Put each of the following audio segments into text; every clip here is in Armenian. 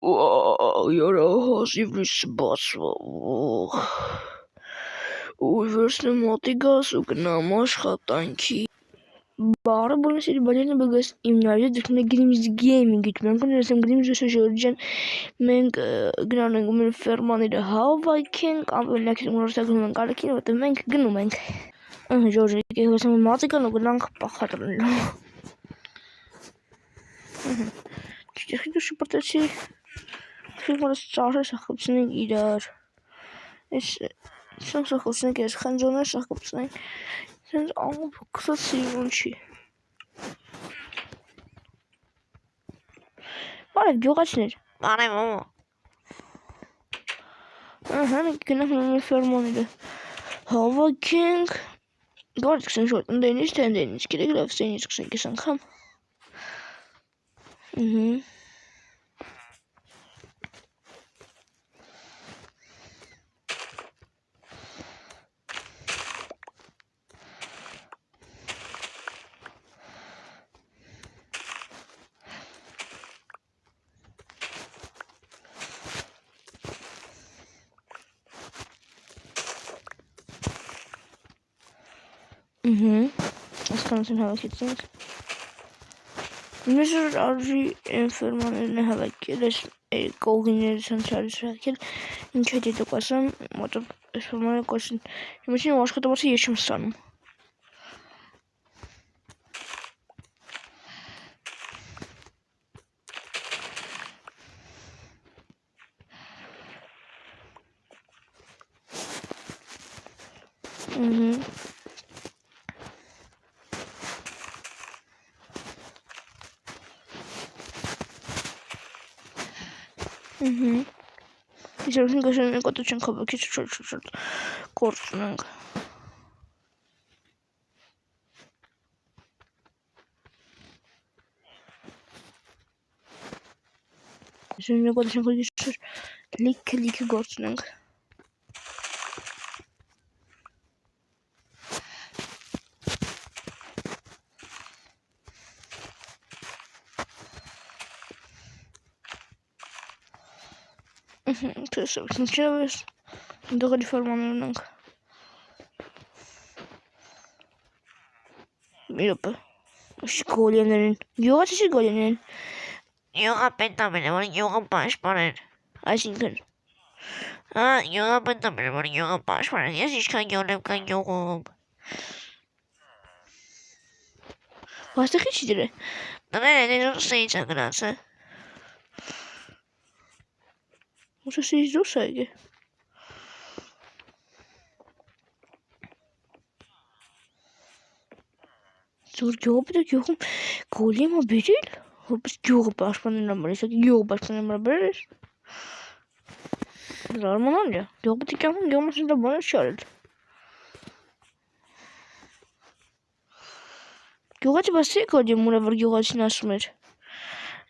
Հոսիվրիս բացվող ու վերցնեմ մոտիկաս ու գնամ աշխատանքի Բարը բոլնս իր բանյանը բգաս իմնարյա դրկն է գրիմիզ գեյմինգ մենք ունեցեմ գրիմիզ ուսը ժորջան մենք գնան ենք ու մեր ֆերմաները հավայքենք ամենաքիլ մորսակում ենք արեքին որտեղ մենք գնում ենք ժորժ եկեք հոսեմ մատիկան ու գնանք պախատրնելու Չտեղի դու շպրտեցի Քիվ մորս ճարը շախկպցնենք իրար Ես շախկպցնենք ես խանջոնը շախկպցնենք Սենց ամուբ կսած սիրուն չի Բարև գյուղացներ Բարև ոմո մենք գնանք մեր ֆերմաները հավաքենք Գարդ կսեն շորտ ընդենից թե ընդենից կիրեք լավ սենից կսենք ես անգամ Ասկանություն հավաքեցինք Միշր արժի ֆերմաներն է հավաքել ես կողիները սանցարից հավաքել ինչ հետ ետոք ասեմ մոտով ես ֆերմաները կոսին Հիմեցին ու աշխատավարձը ես չեմ ստանում Իսկ արդեն գաշեն մենք ոտը չենք հավաքի չոտ կործնենք Իսկ մենք ոտը չենք հավաքի լիքը կործնենք Տեսավ, ինչև ես դողերի ֆորմաներն ենք Իրոպը Գոլիաներին Գյուղացի չի գոլիաներին Յուղա պետամին է, որ յուղը պաշպարեր Այսինքն Յուղա պետամին է, որ յուղը պաշպարեր Ես իչքան գյոն եմ կան յուղում Բաստեղի չի դրե Դրել են ես սեից է գրած է Ուսը սեից դուրս է եկե Ձոր գյուղը պետք է գյուղում գոլի մա բերել Հոպես գյուղը պաշպանեն համար ես գյուղը պաշպանեն համար բերել ես Զարմանալ է գյուղը պետք է կյանքում գյուղում ասեն դա բանը չարել Գյուղացի բաստի գոլի մուր է որ գյուղացին ասում էր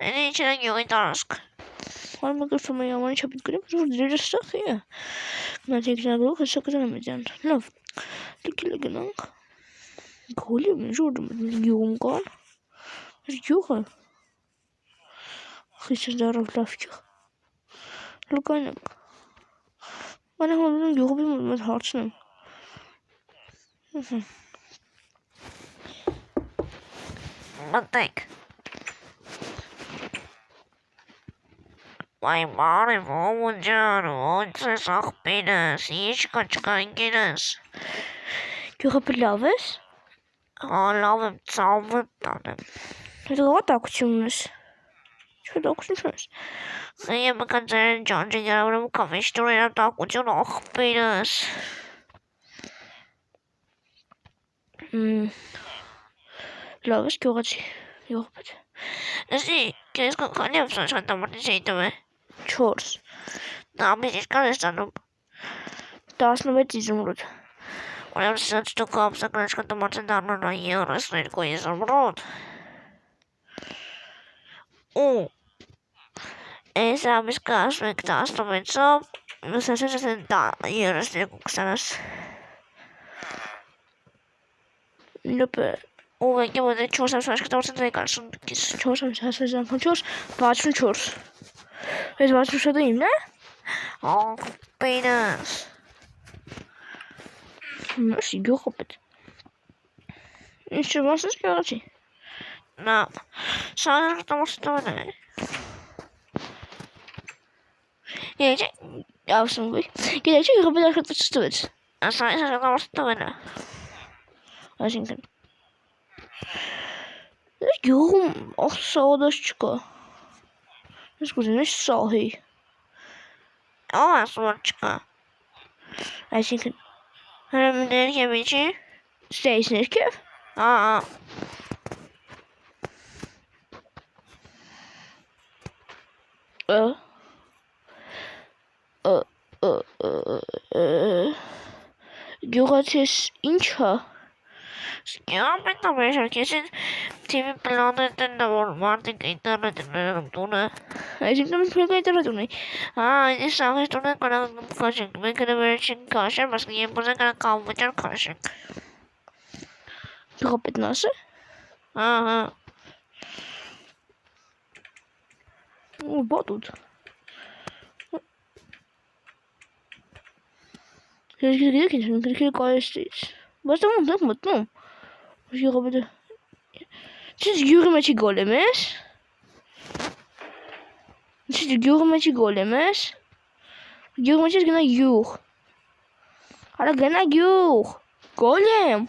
Են ինչ են յուղի տարասկ Հարմ եկր ֆրմայի ամանի չապիտ գրեմ որ դրերը ստախ է Գնաց եկնագրող հեսա կզան եմ էդյան Լավ լիքել է գնանք Գոլի ժորդում գյուղում կան Ես գյուղը Խիսս դարավ լավ գյուղ Լուկայն ենք Անը հոնդուն գյուղը բիմ մեզ հարցնեմ Մտեք Վայ բարև ոմո ջան, ոնց ես աղբինս, ինչ կչկանգինս Գյուղը լավ ես լավ եմ ծավըտ տանեմ Հետո լավա տակություն ես Չէ տակություն չես Եմ կա ձեր ջանջի գարավորում կավիշտուր երամ տակություն աղբինս Լավ ես գյուղացի Գյուղ պետ Նսի, կես կողանի եմ սան շանտամարդի շեիտում է 4 Նամից իսկան ես ծանում 16 իզումրուտ Ուրեմ սած տուկը ապսակն աշխատամարդին դարնորա 32 իզումրուտ Ու Ես ամիս կասում եք 16-ով Նուսասես ես են 32 կսանաս Լոպը Ու եկի մոտ է 4 ամիս աշխատամարդին դայ կալսում 4 ամիս հասած անգամ 4 64 Այս վարչուշատը իմն է։ Աղբերս։ Մաշի գյուղապետ։ Ինչ չմասես կյարացի։ Նա, շարժ տամաստոն է։ Գիտեք, ասում վի։ Գիտեք, գյուղապետ աշխատված չստվեց։ Ասա այս տամաստոն է։ Այսինքն։ Գյուղում սաղադաշ չկա։ Ես կուզեմ ես սահի։ Ո՞վ ասում որ չկա։ Այսինքն Հրամներ կեմիջի։ ստեյս ներքև։ Ահա։ Գյուղացես ինչա։ Գյուղապետը մեջարկեսին TV պլանետն է որ մարդիկ ինտերնետ ներում տունը։ Այսինքն մենք մեկ այդերատ ունեի։ Այս սաղից տունը կրակ կաշենք, մենք հրավերեցին կաշեն, բայց եմ բուզեն կրակ կամվճար կաշենք։ Գյուղապետն ասը։ Ահա։ Ու բատուտ։ Գիտեք ինչ, գրքերը կայեստից։ Բայց դա ոնց ենք մտնում։ Գյուղապետը։ Չես գյուղի մեջի գոլեմ ես։ Չես գյուղի մեջի գոլեմ ես։ Գյուղի մեջ ես գնա գյուղ։ Արա գնա գյուղ։ Գոլեմ։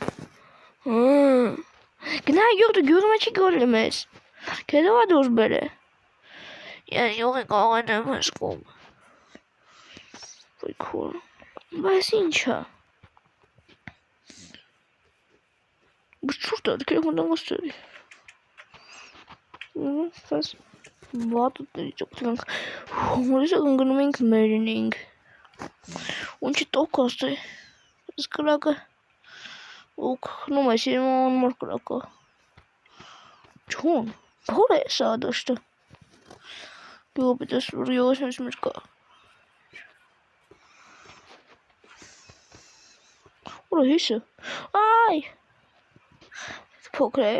Գնա գյուղ դու գյուղի մեջի գոլեմ ես։ Քեզ ո՞վ դուրս բերե։ Ես յուղի կողեն եմ հսկում։ Ոյ քուր։ Բայց ինչա։ Շուրտը դքեր հոնդամոստերի։ Բայց վատուտների ճոքտրանք հումորիսը գնգնում ենք մերնինգ։ Ունչի տոքաստ է։ Ես կրակը ու քնում ես իմ անմոր կրակը։ Չոն, որ է սա դաշտը։ Գյուղապետս յողես մեզ մեր կա։ Ուր է հիսը։ Այ։ Փոքր է։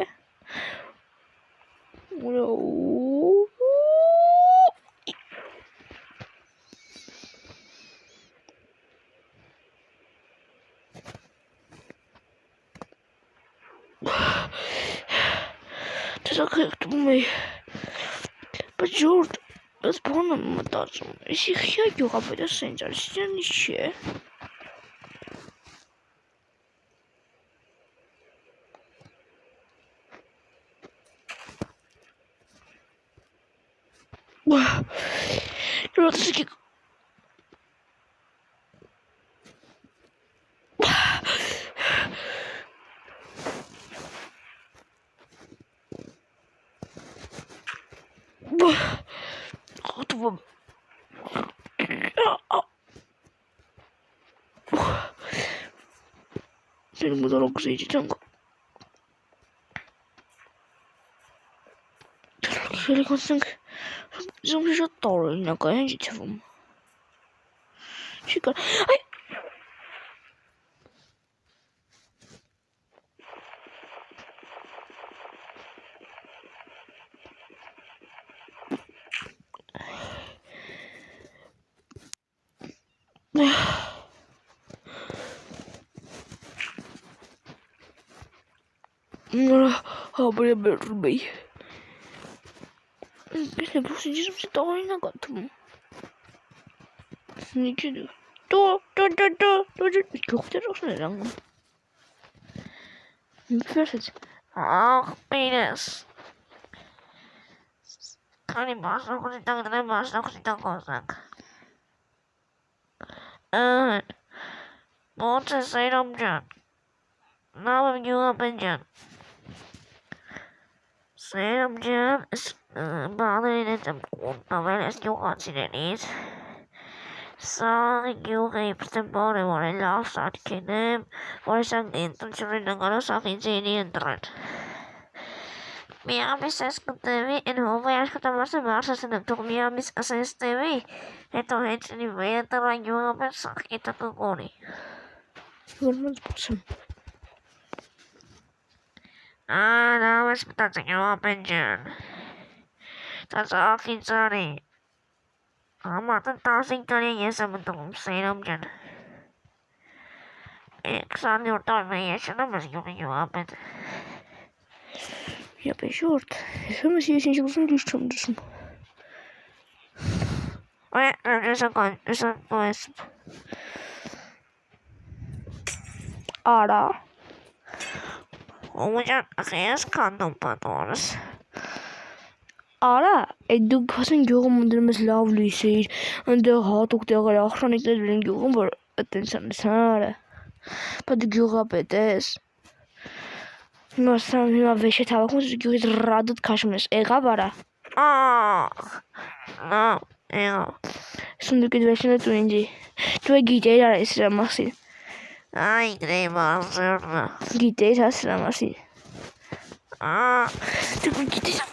Տեսակ հեղտում էի։ Բայց ժորդ, բայց բանը մտածում։ Եսի խիա գյուղապետը սենց արսիան ինչ է։ Ռոդսիկի Готово. Сильно дорогу зайти танк. Шеликонсинг. Замжа торы на канжитевом. Шикар. Ай! Habere Bey. Ne bu sizin için daha oyuna kattım. Ne diyor? Dur. Çok da olsun herhalde. Ne yapıyorsun? Penis. Kani başla kuzitan ne başla kuzitan kozak. Evet. Monte Seyromcan. Ne yapayım Yuvapencan? Seyromcan bağlayınca kontavel eski yuvaçilenis. Sağ yuvaipsten paljon vuoden lausat kenem. Voisan intun surinnan kanosakin siini entran. Miamis SKTV en hovajaskatavassa varsasena tuo Miamis SKTV. Että on etseni veetaran juopen sakita kukoni. Varmaan spasm. Naamas mitä se juopen jön. Tässä onkin sari. Համատը 15 տարի ես եմ ընդունում սերում ջան։ 20-րդ տարին ես չնամ ես գյուղի գյուղապետ։ Я пешорт. Что если не чувствую, что чем дышим? Ой, это Արա։ Ո՞ւջան ես կանդում պատորս։ Արա, այդ դու փասեն գյուղում ընդրում ես լավ լույս էիր, ընդեղ հատուկ տեղեր ախրանիկներ են գյուղում, որ այտենց անես հարը։ Բայց դու գյուղապետ ես։ Հիմա վեշ է թավակում, գյուղից ռադդ քաշում ես, եղավ արա։ Նա, եղավ։ Սունդուկիդ վեշն է դու ինձի։ Դու գիտեիր արա սրա մասին։ Ay, crema, Գիտեիր հա սրա մասին։ Դու գիտես։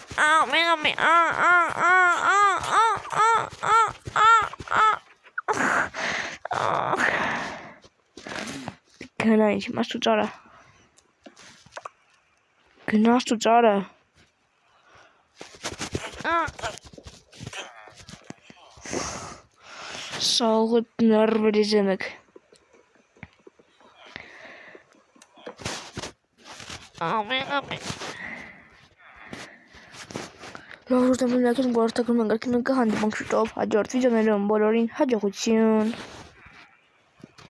Գնա ինչ մասու ճարա։ Գնաս դու ճարա։ Սաղուտ նարվերի զենակ։ Լավ ուժ դեմ ունակել գորտակում ենք հանդիպանք շուտով հաջորդ վիդեոներում բոլորին հաջողություն։